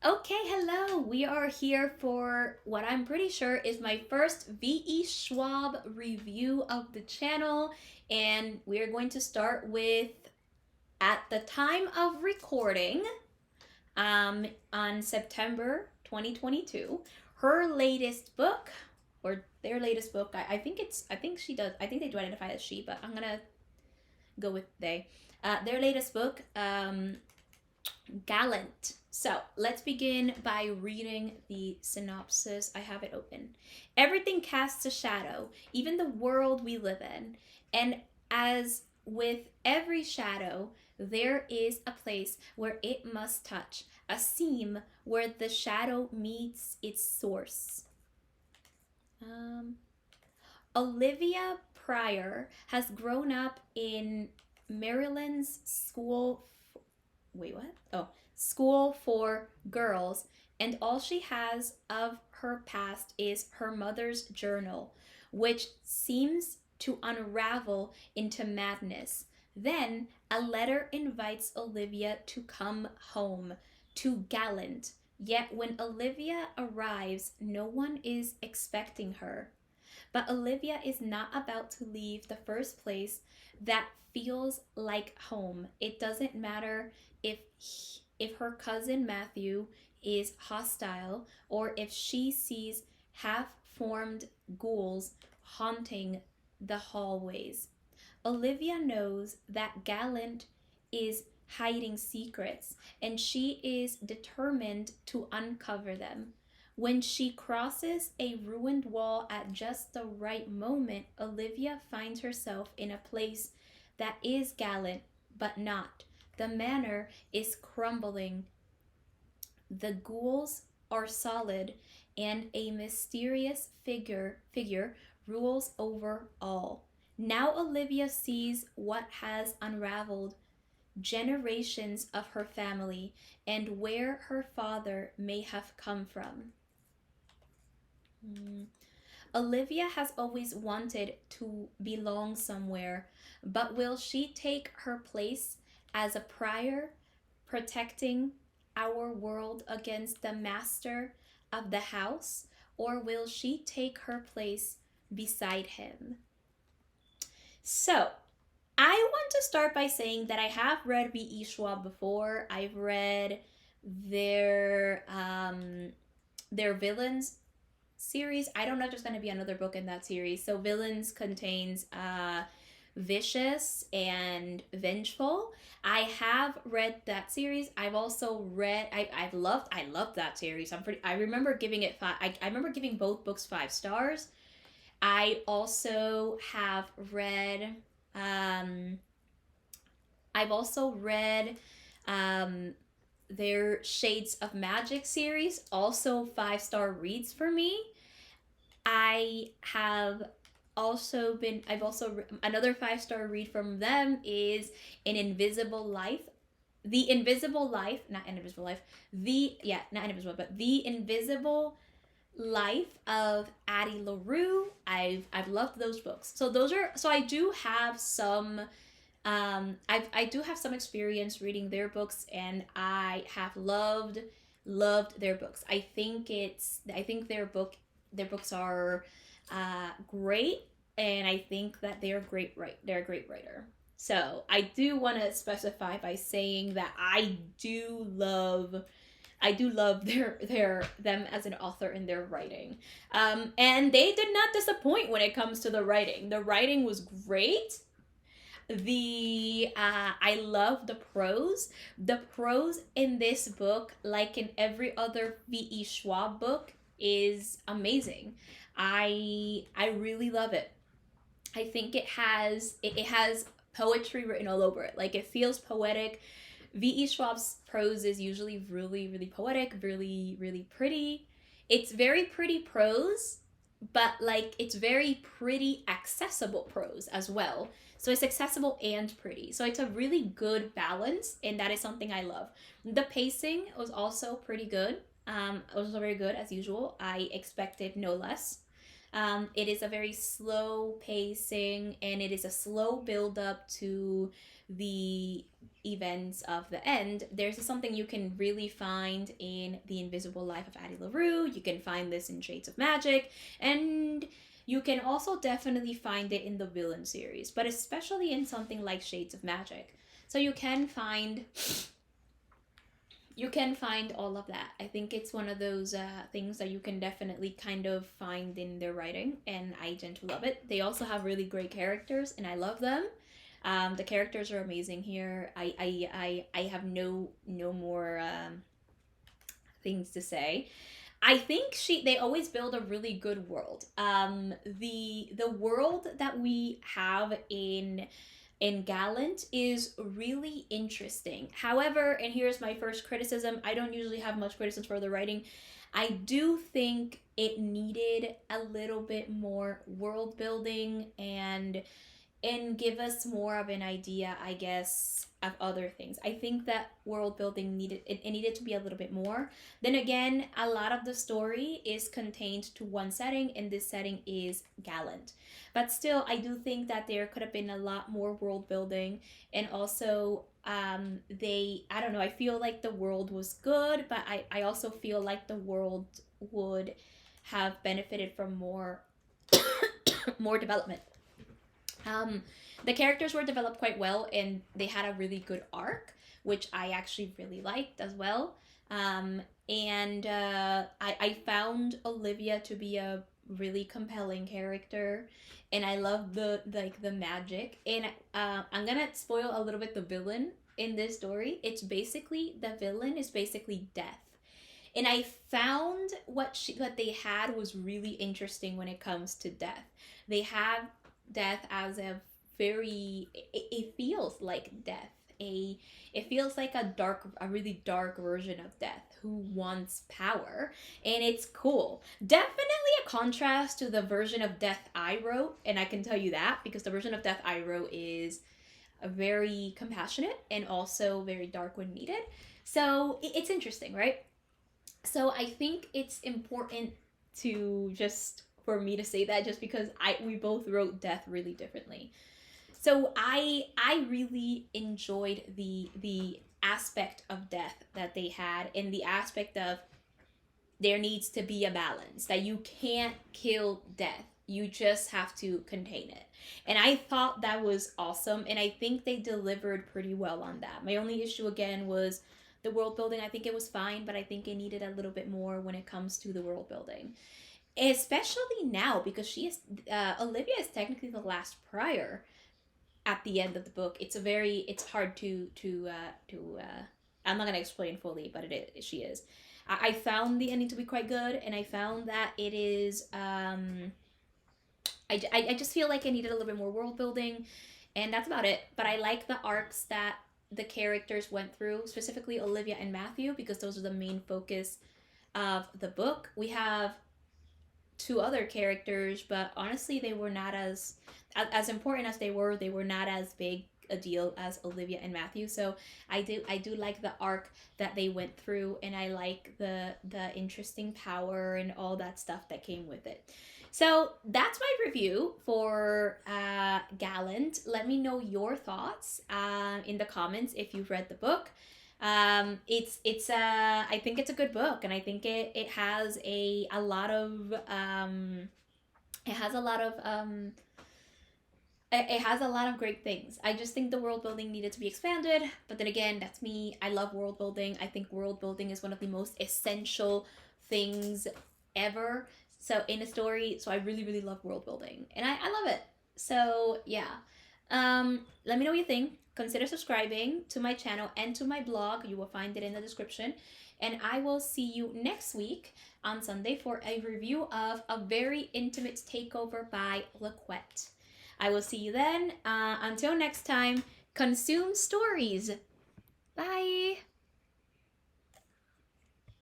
Okay, hello. We are here for what I'm pretty sure is my first E.Schwab review of the channel, and we're going to start with at the time of recording, on September 2022, her latest book, or their latest book. I think they do identify as she, but I'm gonna go with they. Their latest book, Gallant. So let's begin by reading the synopsis. I have it open. Everything casts a shadow, even the world we live in. And as with every shadow, there is a place where it must touch, a seam where the shadow meets its source. Um, Olivia Pryor has grown up in Maryland's wait, what? Oh, school for girls, and all she has of her past is her mother's journal, which seems to unravel into madness. Then a letter invites Olivia to come home to Gallant. Yet when Olivia arrives, no one is expecting her. But Olivia is not about to leave the first place that feels like home. It doesn't matter if her cousin Matthew is hostile or if she sees half-formed ghouls haunting the hallways. Olivia knows that Gallant is hiding secrets, and she is determined to uncover them. When she crosses a ruined wall at just the right moment, Olivia finds herself in a place that is Gallant, but not. The manor is crumbling, the ghouls are solid, and a mysterious figure rules over all. Now Olivia sees what has unraveled generations of her family and where her father may have come from. Olivia has always wanted to belong somewhere, but will she take her place as a prior, protecting our world against the master of the house, or will she take her place beside him? So, I want to start by saying that I have read E.Schwab before. I've read their villains series. I don't know if there's going to be another book in that series. So Villains contains Vicious and Vengeful. I have read that series. I've also read I loved that series. I remember giving it I remember giving both books 5 stars. I also have read I've also read their Shades of Magic series, also 5 star reads for me. I've also another 5 star read from them is An Invisible Life. The Invisible Life, not An Invisible Life, not Invisible, but The Invisible Life of Addie LaRue. I've loved those books. So I do have some I do have some experience reading their books, and I have loved their books. I think their books are great, and I think that they're a great writer. So I do want to specify by saying that I do love their them as an author in their writing, and they did not disappoint when it comes to the writing. The writing was great. I love the prose. The prose in this book, like in every other V.E. Schwab book, is amazing. I really love it. I think it has poetry written all over it. Like, it feels poetic. V.E. Schwab's prose is usually really poetic, really pretty. It's very pretty prose, but like it's very pretty accessible prose as well. So it's accessible and pretty. So it's a really good balance, and that is something I love. The pacing was also pretty good. It was also very good as usual. I expected no less. It is a very slow pacing, and it is a slow build up to the events of the end. There's something you can really find in The Invisible Life of Addie LaRue. You can find this in Shades of Magic, and you can also definitely find it in the Villain series, but especially in something like Shades of Magic. So you can find all of that. I think it's one of those things that you can definitely kind of find in their writing, and I tend to love it. They also have really great characters, and I love them. The characters are amazing here. I have no more things to say. I think they always build a really good world. The world that we have in Gallant is really interesting. However, and here's my first criticism, I don't usually have much criticism for the writing. I do think it needed a little bit more world building and give us more of an idea, I guess, of other things. I think that world building it needed to be a little bit more. Then again, a lot of the story is contained to one setting, and this setting is Gallant. But still, I do think that there could have been a lot more world building, and also I don't know, I feel like the world was good, but I also feel like the world would have benefited from more more development. Um, the characters were developed quite well, and they had a really good arc, which I actually really liked as well. And I found Olivia to be a really compelling character, and I love the magic. And I'm gonna spoil a little bit the villain in this story. The villain is basically death. And I found what they had was really interesting when it comes to death. They have death as a it feels like death. It feels like a really dark version of death who wants power, and it's cool. Definitely a contrast to the version of death I wrote, and I can tell you that because the version of death I wrote is very compassionate and also very dark when needed. So it's interesting, right? So I think it's important to just for me to say that just because we both wrote death really differently. So I really enjoyed the aspect of death that they had, and the aspect of there needs to be a balance, that you can't kill death, you just have to contain it. And I thought that was awesome, and I think they delivered pretty well on that. My only issue again was the world building. I think it was fine, but I think it needed a little bit more when it comes to the world building, especially now because she is Olivia is technically the last prior at the end of the book. It's hard to I'm not gonna explain fully, but she is. I found the ending to be quite good, and I found that it is I just feel like I needed a little bit more world building, and that's about it. But I like the arcs that the characters went through, specifically Olivia and Matthew, because those are the main focus of the book. We have two other characters, but honestly, they were not as important as they were. They were not as big a deal as Olivia and Matthew. So I do like the arc that they went through, and I like the interesting power and all that stuff that came with it. So that's my review for Gallant. Let me know your thoughts in the comments if you've read the book. It's I think it's a good book, and I think it has a lot of it has a lot of it has a lot of great things. I just think the world building needed to be expanded, but then again, that's me. I love world building. I think world building is one of the most essential things ever. So in a story, so I really love world building, and I love it. So yeah, let me know what you think. Consider subscribing to my channel and to my blog. You will find it in the description. And I will see you next week on Sunday for a review of A Very Intimate Takeover by Laquette. I will see you then. Until next time, consume stories. Bye.